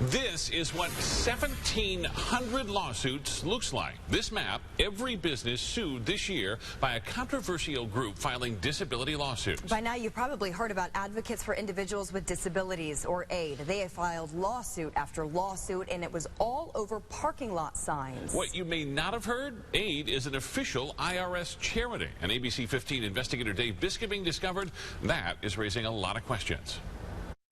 This is what 1,700 lawsuits looks like. This map, every business sued this year by a controversial group filing disability lawsuits. By now, you've probably heard about Advocates for Individuals with Disabilities, or AID. They have filed lawsuit after lawsuit, and it was all over parking lot signs. What you may not have heard, AID is an official IRS charity. And ABC15 investigator Dave Biskobing discovered that is raising a lot of questions.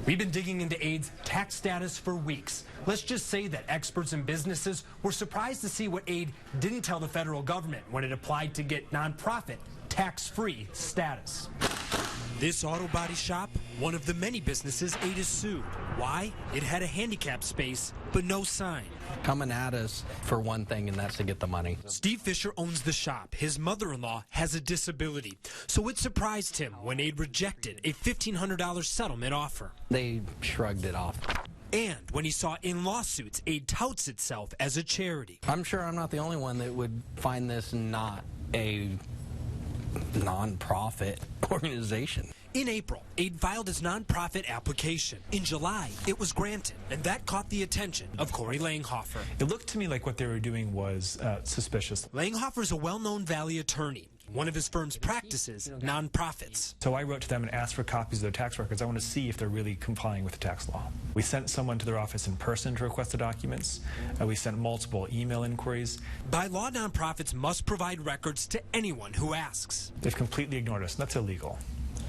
We've been digging into AID's tax status for weeks. Let's just say that experts and businesses were surprised to see what AID didn't tell the federal government when it applied to get nonprofit tax-free status. This auto body shop, one of the many businesses AID is sued. Why? It had a handicap space, but no sign. Coming at us for one thing, and that's to get the money. Steve Fisher owns the shop. His mother-in-law has a disability. So it surprised him when AID rejected a $1,500 settlement offer. They shrugged it off. And when he saw in lawsuits, AID touts itself as a charity. I'm sure I'm not the only one that would find this not a non-profit organization. In April, AID filed its nonprofit application. In July, it was granted, and that caught the attention of Corey Langhofer. It looked to me like what they were doing was suspicious. Langhofer is a well-known Valley attorney. One of his firm's practices, nonprofits. So I wrote to them and asked for copies of their tax records. I want to see if they're really complying with the tax law. We sent someone to their office in person to request the documents. We sent multiple email inquiries. By law, nonprofits must provide records to anyone who asks. They've completely ignored us, and that's illegal.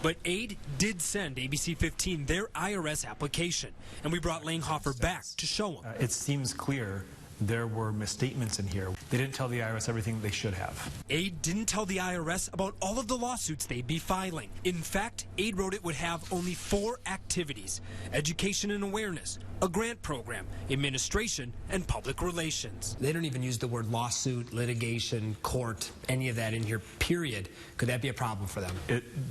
But AID did send ABC15 their IRS application, and we brought Langhofer back to show him. It seems clear there were misstatements in here. They didn't tell the IRS everything they should have. AID didn't tell the IRS about all of the lawsuits they'd be filing. In fact, AID wrote it would have only 4 activities: education and awareness, a grant program, administration, and public relations. They don't even use the word lawsuit, litigation, court, any of that in here, period. Could that be a problem for them?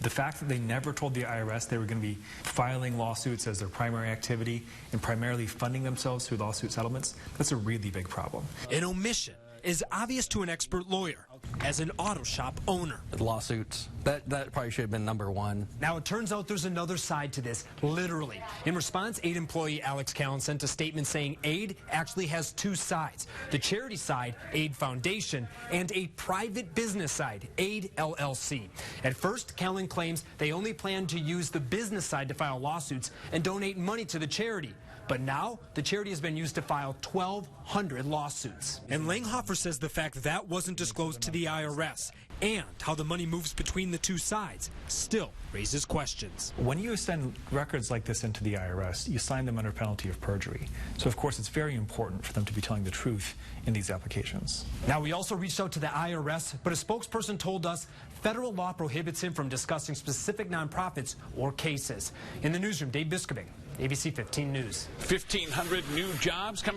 The fact that they never told the IRS they were going to be filing lawsuits as their primary activity and primarily funding themselves through lawsuit settlements, that's a really big problem. An omission is obvious to an expert lawyer. As an auto shop owner, Lawsuits, that probably should have been number one. Now, it turns out there's another side to this, literally. In response, AID employee Alex Callan sent a statement saying AID actually has 2 sides. The charity side, AID Foundation, and a private business side, AID LLC. At first, Callan claims they only plan to use the business side to file lawsuits and donate money to the charity. But now, the charity has been used to file 1,200 lawsuits. And Langhofer says the fact that wasn't disclosed to the IRS and how the money moves between the 2 sides still raises questions. When you send records like this into the IRS, you sign them under penalty of perjury. So, of course, it's very important for them to be telling the truth in these applications. Now, we also reached out to the IRS, but a spokesperson told us federal law prohibits him from discussing specific nonprofits or cases. In the newsroom, Dave Biskobing, ABC 15 News. 1,500 new jobs coming